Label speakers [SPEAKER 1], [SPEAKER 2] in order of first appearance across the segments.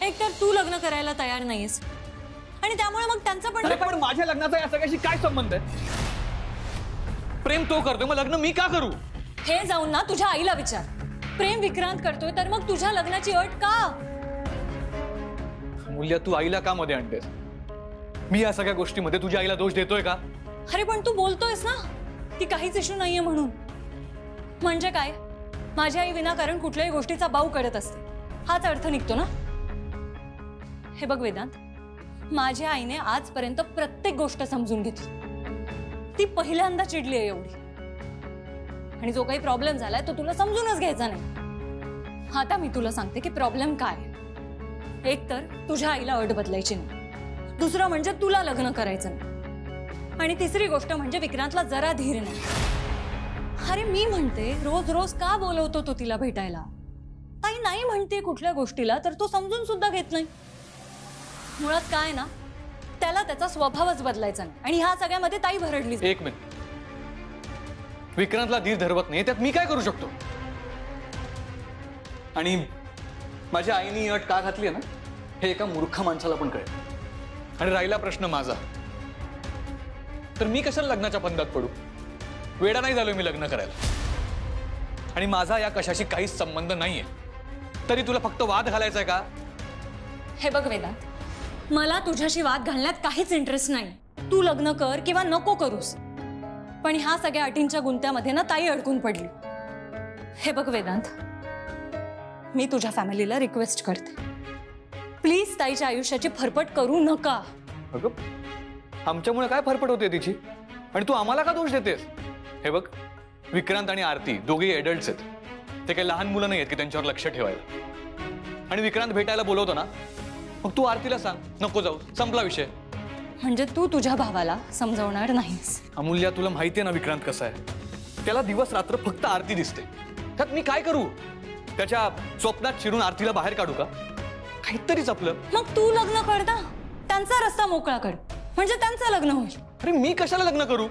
[SPEAKER 1] एक तर तू लग्न करायला तयार नाहीस आणि त्यामुळे मग त्यांचं
[SPEAKER 2] पण माझ्या लग्नाचा या सगळ्याशी काय संबंध आहे? प्रेम तो करतोय, मग लग्न मी का करू?
[SPEAKER 1] हे जाऊन ना तुझ्या आईला विचार. प्रेम विक्रांत करतोय तर मग तुझ्या लग्नाची अट का?
[SPEAKER 2] मूल्य, तू आईला का मध्ये आणतेस? मी या सगळ्या गोष्टीमध्ये तुझ्या आईला दोष देतोय का?
[SPEAKER 1] अरे पण तू बोलतोयस ना ती काहीच इश्यू नाहीये म्हणून. म्हणजे काय? माझी आई विनाकारण कुठल्याही गोष्टीचा बाऊ करत असते हाच अर्थ निघतो ना? हे बघ वेदांत, माझ्या आईने आजपर्यंत प्रत्येक गोष्ट समजून घेतली. ती पहिल्यांदा चिडली आहे एवढी. आणि जो काही प्रॉब्लेम झालाय तो तुला समजूनच घ्यायचा नाही. आता मी तुला सांगते की प्रॉब्लेम काय. एक तर तुझ्या आईला अट बदलायची नाही, दुसरं म्हणजे तुला लग्न करायचं नाही, आणि तिसरी गोष्ट म्हणजे विक्रांतला जरा धीर नाही. अरे मी म्हणते रोज रोज का बोलवतो तो तिला भेटायला? ताई नाही म्हणते कुठल्या गोष्टीला तर तो समजून सुद्धा घेत नाही. मुळात काय ना, त्याला त्याचा स्वभावच बदलायचा नाही आणि ह्या सगळ्यामध्ये ताई भरडली.
[SPEAKER 2] एक मिनिट, विक्रांतला धीर धरवत नाही त्यात मी काय करू शकतो? आणि माझ्या आईने अट का घातली ना हे एका मूर्ख माणसाला पण कळेल. आणि राहिला प्रश्न माझा, तर मी कशाला लग्नाच्या बंधात पडू? वेडा नाही झालोय मी लग्न करायला. आणि माझा या कशाशी काहीच संबंध नाहीये, तरी तुला फक्त वाद घालायचा आहे का?
[SPEAKER 1] हे बघ वेदांत, मला तुझ्याशी वाद घालण्यात काहीच इंटरेस्ट नाही. तू लग्न कर किंवा नको करूस, पण ह्या सगळ्या अटींच्या गुंत्यामध्ये ना ताई अडकून पडली. हे बघ वेदांत, मी तुझ्या फॅमिलीला रिक्वेस्ट करते, प्लीज ताईच्या आयुष्याची फरफट करू नका.
[SPEAKER 2] अगं, आमच्यामुळे काय फरफट होते तिची? आणि तू आम्हाला का दोष देतेस? हे बघ, विक्रांत आणि आरती दोघेही एडल्ट्स आहेत. ते काही लहान मुलं नाही आहेत की त्यांच्यावर लक्ष ठेवायला. आणि विक्रांत भेटायला बोलवतो ना, मग तू आरतीला सांग नको जाऊ, संपला विषय.
[SPEAKER 1] म्हणजे तू तुझ्या भावाला समजवणार नाहीस?
[SPEAKER 2] अमूल्या, तुला माहितीये ना विक्रांत कसा आहे. त्याला दिवस रात्र फक्त आरती दिसते. त्यात मी काय करू? त्याच्या स्वप्नात शिरून आरतीला बाहेर काढू का? काहीतरीच आपलं.
[SPEAKER 1] मग तू लग्न कर ना, त्यांचा रस्ता मोकळा कर, म्हणजे त्यांचं लग्न होईल.
[SPEAKER 2] अरे मी कशाला लग्न करू?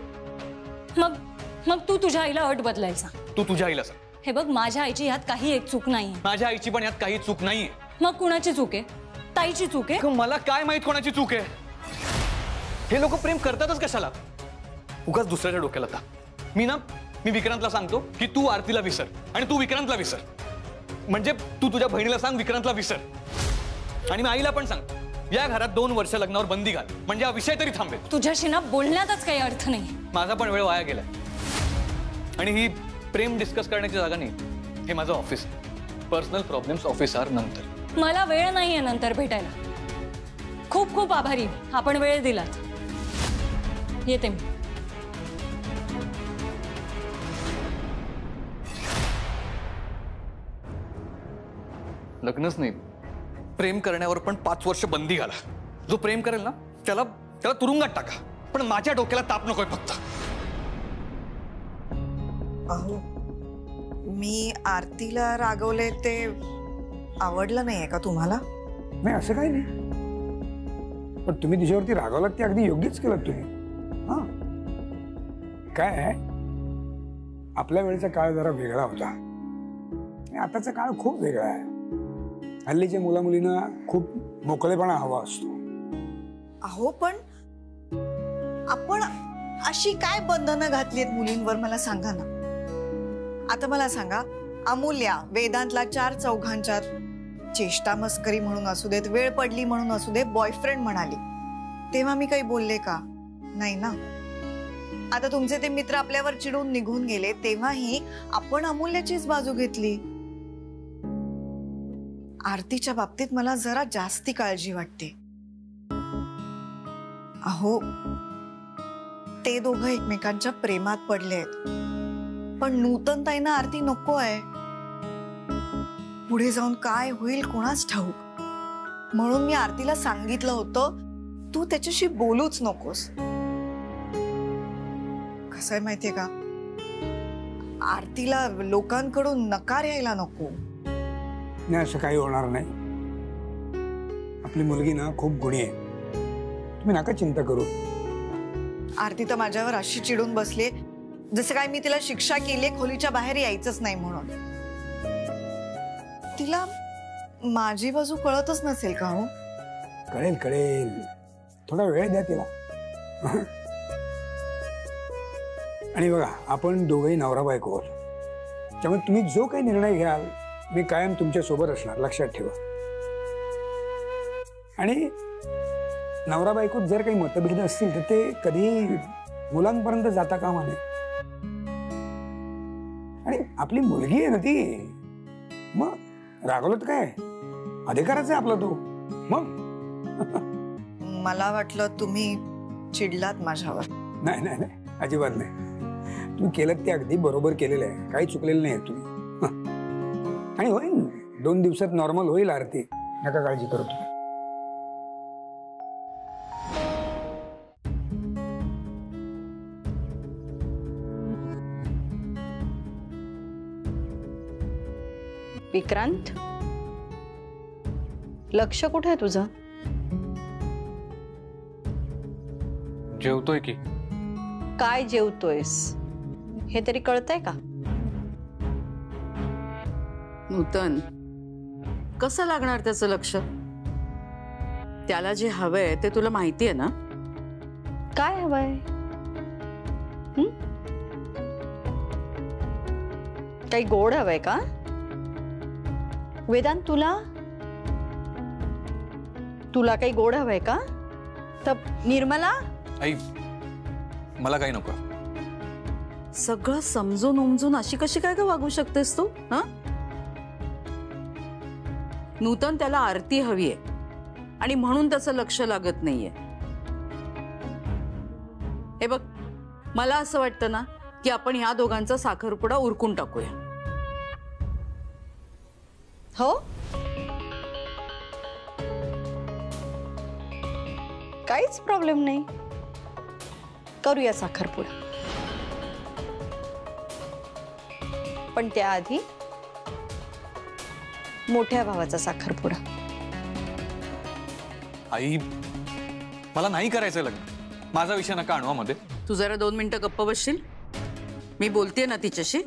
[SPEAKER 1] मग तू तुझ्या आईला अट बदलायचा.
[SPEAKER 2] तू तुझ्या आईला सांग.
[SPEAKER 1] हे बघ, माझ्या आईची यात काही एक चूक नाहीये.
[SPEAKER 2] माझ्या आईची पण यात काही चूक नाहीये.
[SPEAKER 1] मग कुणाची चूक आहे? ताईची चूक आहे?
[SPEAKER 2] मला काय माहित कोणाची चूक आहे? हे लोक प्रेम करतातच कशाला? उगाच दुसऱ्याच्या डोक्याला ताप. मी विक्रांतला सांगतो की तू आरतीला विसर आणि तू विक्रांतला विसर. म्हणजे तू तुझ्या बहिणीला सांग विक्रांतला विसर. आणि मी आईला पण सांग या घरात 2 वर्ष लग्नावर बंदी घाल, म्हणजे हा विषय तरी थांबेल.
[SPEAKER 1] तुझ्याशी ना बोलण्यातच काही अर्थ नाही.
[SPEAKER 2] माझा पण वेळ वाया गेलाय. आणि ही प्रेम डिस्कस करण्याची जागा नाही, हे माझं ऑफिस. पर्सनल प्रॉब्लेम्स ऑफिस आर नंतर.
[SPEAKER 1] मला वेळ नाहीये नंतर भेटायला. खूप खूप आभारी, आपण वेळ दिलात. येते मी.
[SPEAKER 2] लग्नच नाही, प्रेम करण्यावर पण 5 वर्ष बंदी घाला. जो प्रेम करेल ना त्याला तुरुंगात टाका, पण माझ्या डोक्याला ताप नकोय फक्त.
[SPEAKER 3] अहो, मी आरतीला रागवले ते आवडलं नाहीये का तुम्हाला?
[SPEAKER 4] नाही, असं काही नाही. पण तुम्ही तिच्यावरती रागावलात ते अगदी योग्यच केलं तुम्ही. हा, काय आहे, आपल्या वेळेचा काळ जरा वेगळा होता आणि आताचा काळ खूप वेगळा आहे. हल्लीच्या मुला मुलींना खूप मोकळेपणा हवा असतो.
[SPEAKER 3] अहो, पण आपण अशी काय बंधनं घातलीत मुलींवर मला सांगा ना. आता मला सांगा, अमूल्या वेदांतला 4 चौघांच्या चेष्टा मस्करी म्हणून असू देत, वेळ पडली म्हणून असू दे, बॉयफ्रेंड म्हणाली, तेव्हा मी काही बोलले का? नाही ना. आता तुमचे ते मित्र आपल्यावर चिडून निघून गेले तेव्हाही आपण अमूल्याचीच बाजू घेतली. आरतीच्या बाबतीत मला जरा जास्ती काळजी वाटते. अहो, ते दोघं एकमेकांच्या प्रेमात पडले आहेत, पण नूतन ताईंना आरती नको आहे. पुढे जाऊन काय होईल कोणाच ठाऊक. म्हणून मी आरतीला सांगितलं होतं, तू त्याच्याशी बोलूच नकोस. कसं आहे माहितीये का, आरतीला लोकांकडून नकार यायला नको.
[SPEAKER 4] नाही, असं काही होणार नाही. आपली मुलगी ना खूप गुणी आहे, तुम्ही नका चिंता करू.
[SPEAKER 3] आरती तर माझ्यावर अशी चिडून बसली जसं काय मी तिला शिक्षा केली खोलीच्या बाहेर यायचंच नाही म्हणून. तिला माझी बाजू कळतच नसेल का हो?
[SPEAKER 4] कळेल कळेल, थोडा वेळ द्या तिला. आणि बघा, आपण दोघंही नवरा बायको आहोत, त्यामुळे तुम्ही जो काही निर्णय घ्याल मी कायम तुमच्या सोबत असणार, लक्षात ठेवा. आणि नवरा बायकोत जर काही मतभेद असतील तर ते कधीही मुलांपर्यंत जाता कामा नये. आणि आपली मुलगी आहे ना ती, मग रागवलं तर काय, अधिकाराचा आहे आपला तो. मग
[SPEAKER 3] मला वाटलं तुम्ही चिडलात माझ्यावर.
[SPEAKER 4] नाही नाही नाही, अजिबात नाही. तुम्ही केलं ते अगदी बरोबर केलेलं आहे, काही चुकलेलं नाही तुम्ही. आणि होईल, 2 दिवसात नॉर्मल होईल आरती, नका काळजी करू तुम्ही.
[SPEAKER 5] विक्रांत, लक्ष कुठे आहे तुझं?
[SPEAKER 2] जेवतोय की.
[SPEAKER 5] काय जेवतोयस हे तरी कळतंय का?
[SPEAKER 6] नूतन, कसं लागणार त्याचं लक्ष? त्याला जे हवंय ते तुला माहिती आहे ना?
[SPEAKER 5] काय हवंय? काही गोड हवंय का? वेदांत, तुला काही गोड हवंय का? तर निर्मला,
[SPEAKER 2] आई, मला काही नको.
[SPEAKER 6] सगळं समजून उमजून अशी कशी काय का वागू शकतेस तू? हा, नूतन त्याला आरती हवी आहे आणि म्हणून त्याचं लक्ष लागत नाहीये. हे बघ, मला असं वाटतं ना की आपण ह्या दोघांचा साखरपुडा उरकून टाकूया.
[SPEAKER 5] हो, काहीच प्रॉब्लेम नाही, करूया साखरपुडा. पण त्याआधी मोठ्या भावाचा साखरपुडा.
[SPEAKER 2] आई, मला नाही करायचं लग्न. माझा विषय नका आणवा मध्ये.
[SPEAKER 6] तू जरा 2 मिनिटं गप्प बसशील? मी बोलतेय ना तिच्याशी.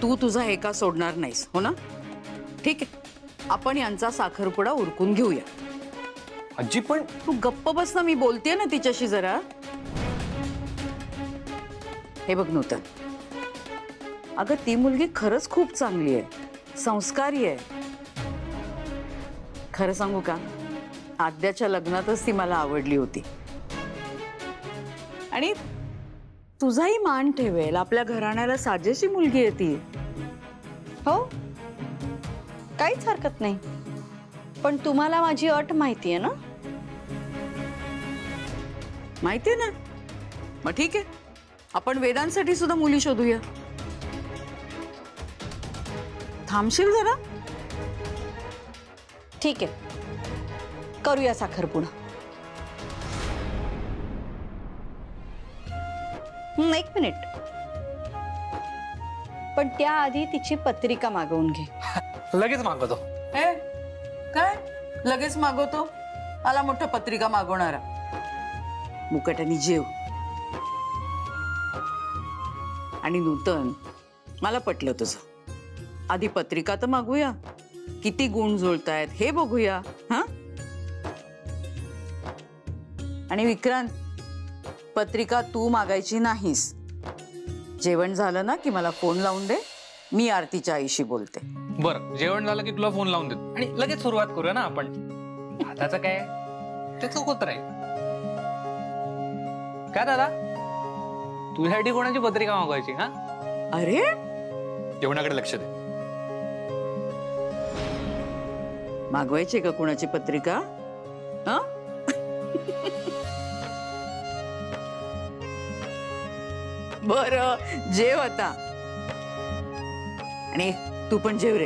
[SPEAKER 6] तू तुझा एका सोडणार नाहीस, हो ना? ठीक आहे, आपण यांचा साखरपुडा उरकून घेऊया.
[SPEAKER 2] आजी पण
[SPEAKER 6] तू गप्प बस ना, मी बोलतेय ना तिच्याशी जरा. हे बघ नूतन, अगं ती मुलगी खरंच खूप चांगली आहे, संस्कारी आहे. खरं सांगू का, आद्याच्या लग्नातच ती मला आवडली होती. आणि तुझाही मान ठेवेल, आपल्या घराण्याला साजेशी मुलगी आहे ती.
[SPEAKER 5] हो, काहीच हरकत नाही. पण तुम्हाला माझी अट माहिती आहे ना?
[SPEAKER 6] माहितीये ना? मग ठीक आहे, आपण वेदांसाठी सुद्धा मुली शोधूया. थांबशील जरा?
[SPEAKER 5] ठीक आहे, करूया साखरपुडा. एक मिनिट, पण त्याआधी तिची पत्रिका मागवून घे.
[SPEAKER 2] लगेच मागवतो.
[SPEAKER 6] ए, काय लगेच मागवतो? आला मोठा पत्रिका मागवणारा. मुकट्यानी जेव. आणि नूतन, मला पटलं तुझं. आधी पत्रिका तर मागूया, किती गुण जुळतायत हे बघूया. हा, आणि विक्रांत, पत्रिका तू मागायची नाहीस. जेवण झालं ना की मला फोन लावून दे, मी आरतीच्या आईशी बोलते.
[SPEAKER 2] बरं, जेवण झालं की तुला फोन लावून देतो आणि लगेच सुरुवात करूया ना आपण. दादाचं काय, ते चुकत राहील. काय दादा, तुझ्यासाठी कोणाची पत्रिका मागवायची? हा,
[SPEAKER 6] अरे
[SPEAKER 2] जेवणाकडे लक्ष दे.
[SPEAKER 6] मागवायची का कोणाची पत्रिका? हा, बरं, जेव आता. आणि तू पण जेव रे.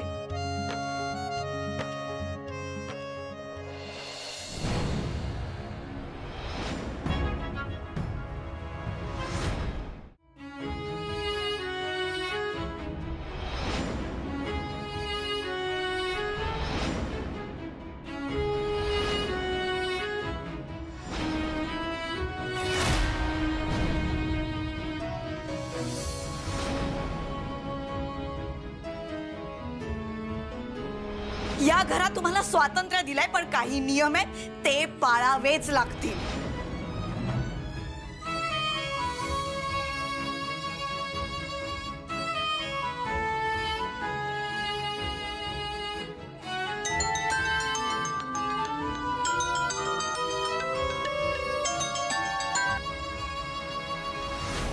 [SPEAKER 3] या घरात तुम्हाला स्वातंत्र्य दिलंय, पण काही नियम आहेत ते पाळावेच लागतील.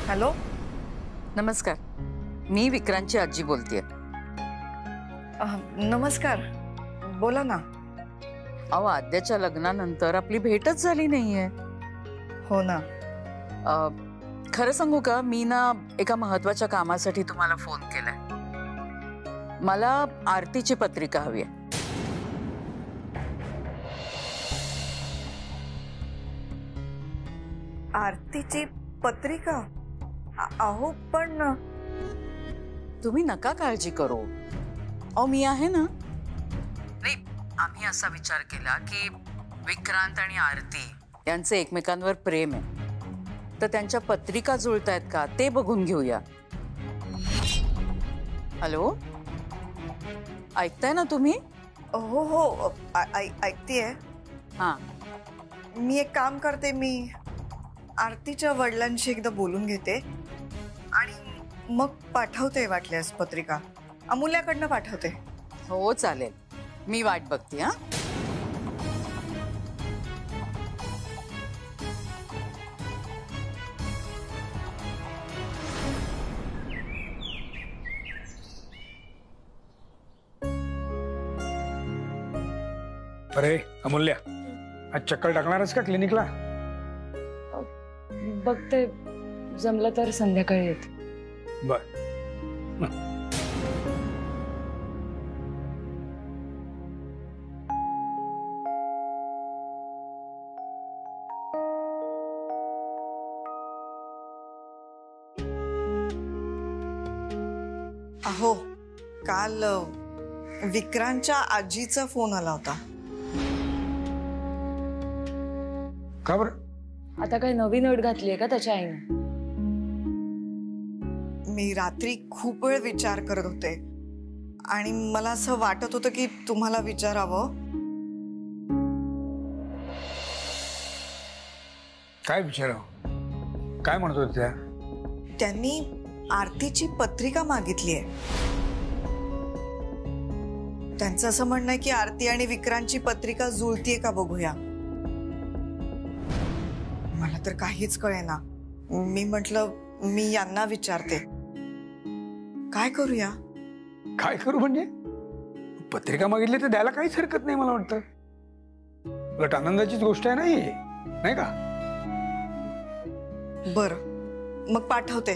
[SPEAKER 3] हॅलो,
[SPEAKER 6] नमस्कार, मी विक्रांतची आजी बोलतेय.
[SPEAKER 3] नमस्कार, बोला ना.
[SPEAKER 6] अहो, आद्याच्या लग्नानंतर आपली भेटच झाली नाहीये.
[SPEAKER 3] हो ना.
[SPEAKER 6] खरं सांगू का, मी ना एका महत्वाच्या कामासाठी तुम्हाला फोन केलाय. मला आरतीची पत्रिका हवी आहे.
[SPEAKER 3] आरतीची पत्रिका? अहो पण
[SPEAKER 6] तुम्ही नका काळजी करू. अहो, मी आहे ना. नाही, आम्ही असा विचार केला की विक्रांत आणि आरती यांचे एकमेकांवर प्रेम आहे, तर त्यांच्या पत्रिका जुळतायत का ते बघून घेऊया. हॅलो, ऐकताय ना तुम्ही?
[SPEAKER 3] हो हो, ऐकतेय.
[SPEAKER 6] हां,
[SPEAKER 3] मी एक काम करते, मी आरतीच्या वडिलांशी एकदा बोलून घेते आणि मग पाठवते वाटल्यास पत्रिका. अमूल्याकडनं पाठवते.
[SPEAKER 6] हो चालेल, मी वाट बघते. हां,
[SPEAKER 4] अरे अमूल्या, आज चक्कर टाकणारच का क्लिनिकला?
[SPEAKER 1] बघते, जमलं तर संध्याकाळी येते.
[SPEAKER 4] बर.
[SPEAKER 3] अहो, काल विक्रांतच्या आजीचा फोन आला होता.
[SPEAKER 4] का बरं?
[SPEAKER 1] आता काही नवीन अट घातलीये का त्याच्या आईने?
[SPEAKER 3] मी रात्री खूप वेळ विचार करत होते आणि मला असं वाटत होतं की तुम्हाला विचारावं.
[SPEAKER 4] काय विचारावं? काय म्हणत होत्या?
[SPEAKER 3] त्यांनी आरतीची पत्रिका मागितली आहे. त्यांचं असं म्हणणं आहे की आरती आणि विक्रांतची पत्रिका जुळतीये का बघूया. मला तर काहीच कळेना. मी म्हटलं मी यांना विचारते, काय करूया.
[SPEAKER 4] काय करू म्हणजे? पत्रिका मागितली तर द्यायला काहीच हरकत नाही मला वाटतं. उलट आनंदाचीच गोष्ट आहे ना ही, नाही का?
[SPEAKER 3] बरं, मग पाठवते.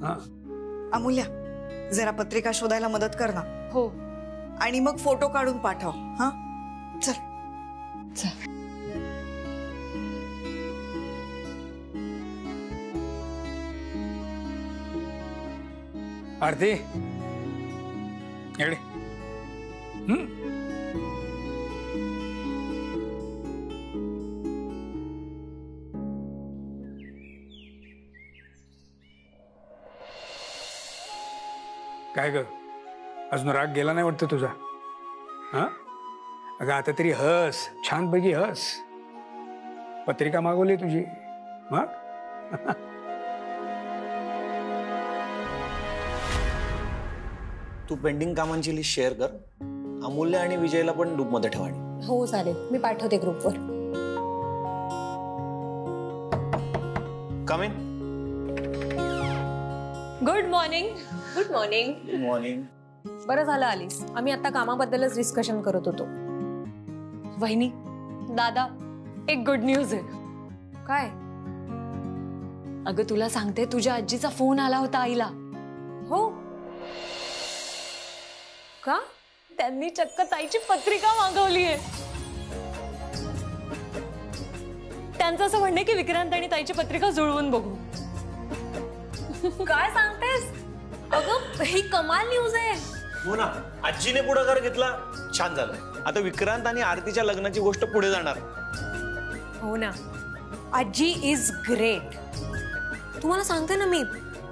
[SPEAKER 4] हा,
[SPEAKER 3] अमूल्या, जरा पत्रिका शोधायला मदत कर ना.
[SPEAKER 1] हो.
[SPEAKER 3] आणि मग फोटो काढून पाठव. हा, चल.
[SPEAKER 4] आरती येडे. काय ग, अजून राग गेला नाही वाटतं तुझा? हा, अगं आता तरी हस, छानपैकी हस. पत्रिका मागवली तुझी. मग
[SPEAKER 7] तू पेंडिंग कामांची लिस्ट शेअर कर. अमूल्य आणि विजयला पण लूपमध्ये ठेवा.
[SPEAKER 8] हो चालेल, मी पाठवते ग्रुपवर.
[SPEAKER 7] Come in.
[SPEAKER 1] Good morning.
[SPEAKER 8] Good morning.
[SPEAKER 7] Good morning.
[SPEAKER 8] बरं झालं आलीस. आम्ही आता कामाबद्दलच डिस्कशन करत होतो.
[SPEAKER 1] वहिनी, दादा, एक गुड न्यूज आहे.
[SPEAKER 8] काय?
[SPEAKER 1] अगं तुला सांगते, तुझ्या आजीचा फोन आला होता आईला.
[SPEAKER 8] हो का?
[SPEAKER 1] त्यांनी चक्क ताईची पत्रिका मागवली आहे. त्यांचं असं म्हणणं की विक्रांत आणि ताईची पत्रिका जुळवून बघू.
[SPEAKER 8] काय सांगतेस? अगं ही कमाल न्यूज आहे.
[SPEAKER 7] हो ना, आजीने पुढाकार घेतला, छान झालं. आता विक्रांत आणि आरतीच्या लग्नाची गोष्ट पुढे जाणार.
[SPEAKER 8] हो ना, आजी इज ग्रेट. तुम्हाला सांगते ना मी,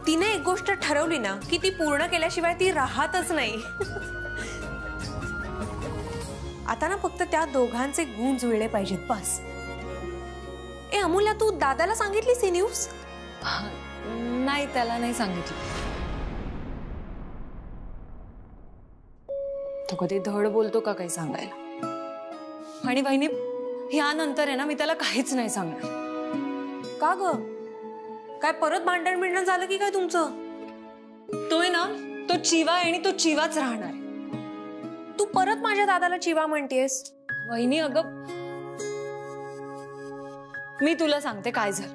[SPEAKER 8] तिने एक गोष्ट ठरवली ना की ती पूर्ण केल्याशिवाय ती राहतच नाही. आता ना फक्त त्या दोघांचे गुण जुळले पाहिजेत बस. ए अमूल्या, तू दादाला सांगितलीस ही न्यूज?
[SPEAKER 1] नाही, त्याला नाही सांगितलं. तो कधी धड बोलतो का काही सांगायला. आणि वहिनी, ह्यानंतर आहे ना मी त्याला काहीच नाही सांगणार.
[SPEAKER 8] का ग? काय परत भांडण बिंडण झालं की काय तुमचं?
[SPEAKER 1] तोय ना, तो चिवा आहे आणि तो चिवाच राहणार.
[SPEAKER 8] तू परत माझ्या दादाला चिवा म्हणतेस?
[SPEAKER 1] वहिनी अगं, मी तुला सांगते काय झालं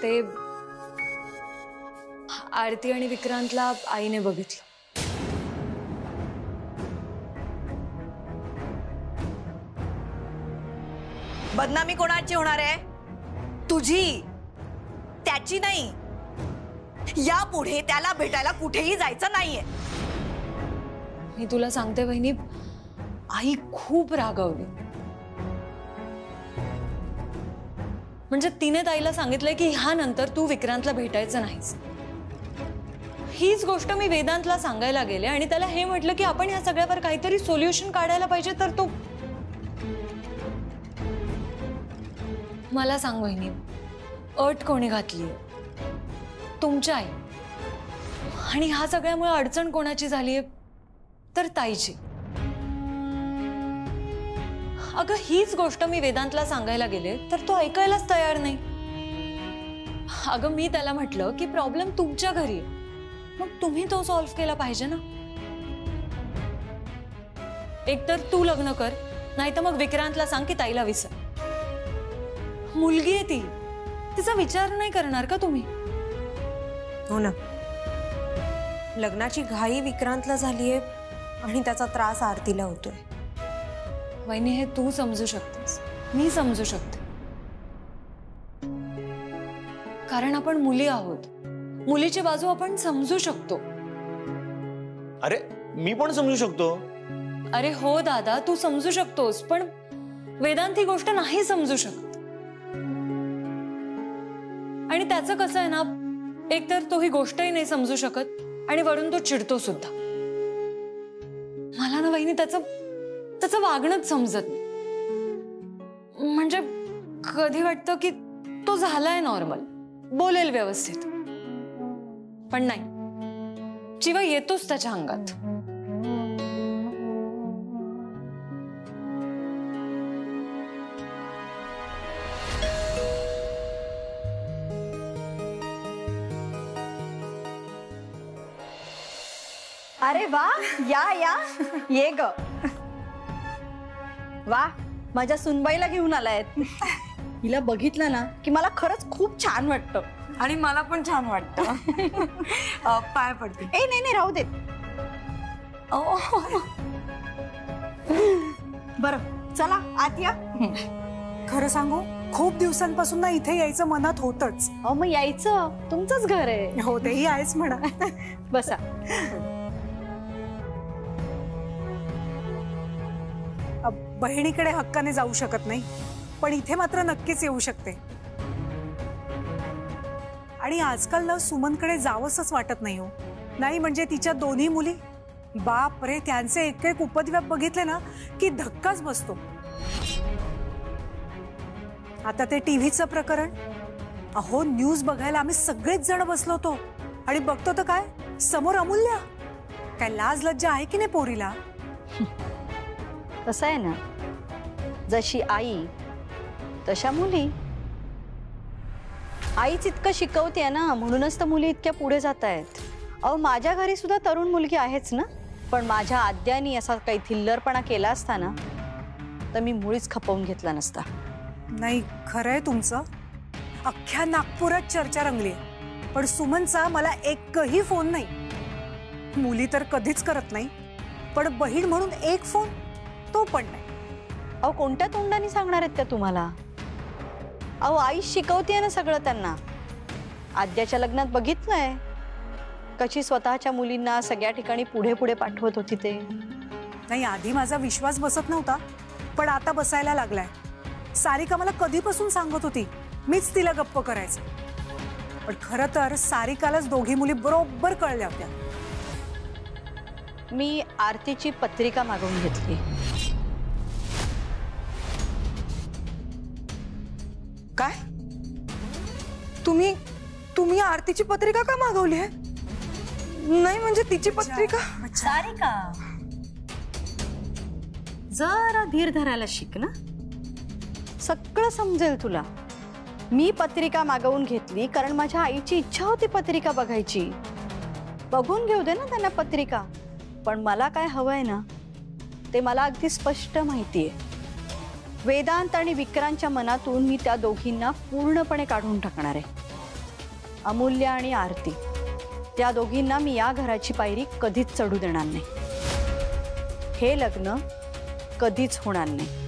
[SPEAKER 1] ते. आरती आणि विक्रांतला आईने बघितलं.
[SPEAKER 3] बदनामी कोणाची होणार आहे? तुझी, त्याची नाही. यापुढे त्याला भेटायला कुठेही जायचं नाहीये.
[SPEAKER 1] मी तुला सांगते वहिनी, आई खूप रागावली. म्हणजे तिने ताईला सांगितलंय की ह्यानंतर तू विक्रांतला भेटायचं नाहीस. हीच गोष्ट मी वेदांतला सांगायला गेले आणि त्याला हे म्हटलं की आपण ह्या सगळ्यावर काहीतरी सोल्युशन काढायला पाहिजे. तर तो, मला सांग वहिनी, अट कोणी घातली? तुमच्या आई. आणि ह्या सगळ्यामुळे अडचण कोणाची झालीये? तर ताईची. अगं हीच गोष्ट मी वेदांतला सांगायला गेले तर तो ऐकायलाच तयार नाही. अगं मी त्याला म्हटलं की प्रॉब्लेम तुमच्या घरी आहे, मग तुम्ही तो सॉल्व्ह केला पाहिजे ना. एकतर तू लग्न कर, नाही तर मग विक्रांतला सांग की ताईला विसर. मुलगी आहे ती, तिचा विचार नाही करणार का तुम्ही?
[SPEAKER 8] हो ना, लग्नाची घाई विक्रांतला झालीये आणि त्याचा त्रास आरतीला होतोय.
[SPEAKER 1] वहिनी, हे तू समजू शकतेस, मी समजू शकते. कारण आपण मुली आहोत. मुलीची बाजू आपण समजू शकतो.
[SPEAKER 7] अरे मी पण समजू शकतो.
[SPEAKER 1] अरे हो दादा, तू समजू शकतोस, पण वेदांत ही गोष्ट नाही समजू शकत. आणि त्याचं कसं आहे ना, एकतर तो ही गोष्टही नाही समजू शकत आणि वरून तो चिडतो सुद्धा. मला ना वहिनी त्याचं वागणंच समजत नाही. म्हणजे कधी वाटतं की तो झालाय नॉर्मल, बोलेल व्यवस्थित, पण नाही, चिवा येतोच त्याच्या अंगात.
[SPEAKER 5] अरे वा, या या, ये ग. वा, माझ्या सुनबाईला घेऊन आलायत. हिला बघितलं ना की मला खरंच खूप छान वाटतं.
[SPEAKER 6] आणि मला पण छान वाटतं. पाय पडते.
[SPEAKER 5] ए नाही नाही, राहू देत. बरं चला आत या.
[SPEAKER 9] खरं सांगू, खूप दिवसांपासून ना इथे यायचं मनात होतच.
[SPEAKER 5] अहो मग यायचं, तुमचंच घर आहे.
[SPEAKER 9] हो, तेही आहेच म्हणा.
[SPEAKER 5] बसा.
[SPEAKER 9] बहिणीकडे हक्काने जाऊ शकत नाही, पण इथे मात्र नक्कीच येऊ शकते. आणि आजकाल ना सुमनकडे जावंसच वाटत नाही हो. नाही म्हणजे तिच्या दोन्ही मुली, बाप रे, त्यांचे एक एक उपद्व्याप बघितले ना की धक्काच बसतो. आता ते टीव्हीचं प्रकरण, अहो न्यूज बघायला आम्ही सगळेच जण बसलो होतो आणि बघतो तर काय, समोर अमूल्या. काय लाज लज्जा आहे की नाही पोरीला?
[SPEAKER 5] कसं आहे ना, जशी आई तशा मुली. आईच इतकं शिकवते ना, म्हणूनच तर मुली इतक्या पुढे जात आहेत. अहो माझ्या घरी सुद्धा तरुण मुलगी आहेच ना, पण माझ्या आद्यानी असा काही थिल्लरपणा केला असता ना तर मी मुळीच खपवून घेतला नसता.
[SPEAKER 9] नाही, खरंय तुमचं. अख्ख्या नागपुरात चर्चा रंगली, पण सुमनचा मला एकही फोन नाही. मुली तर कधीच करत नाही, पण बहीण म्हणून एक फोन, तो पण नाही.
[SPEAKER 5] अहो कोणत्या तोंडाने सांगणार आहेत त्या तुम्हाला? अहो आई शिकवते ना सगळं त्यांना. आद्याच्या लग्नात बघितलंय कशी स्वतःच्या मुलींना सगळ्या ठिकाणी पुढे पुढे पाठवत होती ते.
[SPEAKER 9] नाही, आधी माझा विश्वास बसत नव्हता, पण आता बसायला लागलाय. सारिका मला कधीपासून सांगत होती, मीच तिला गप्प करायचं. पण खरं तर सारिकालाच दोघी मुली बरोबर कळल्या होत्या.
[SPEAKER 5] मी आरतीची पत्रिका मागवून घेतली.
[SPEAKER 9] काय? तुम्ही तुम्ही आरतीची पत्रिका का मागवली आहे? नाही म्हणजे तिची पत्रिका.
[SPEAKER 5] सारिका, जरा धीर धरायला शिक ना, सगळं समजेल तुला. मी पत्रिका मागवून घेतली कारण माझ्या आईची इच्छा होती पत्रिका बघायची. बघून घेऊ दे ना त्यांना पत्रिका, पण मला काय हवंय ना ते मला अगदी स्पष्ट माहितीये. वेदांत आणि विक्रांतच्या मनातून मी त्या दोघींना पूर्णपणे काढून टाकणार आहे. अमूल्य आणि आरती, त्या दोघींना मी या घराची पायरी कधीच चढू देणार नाही. हे लग्न कधीच होणार नाही.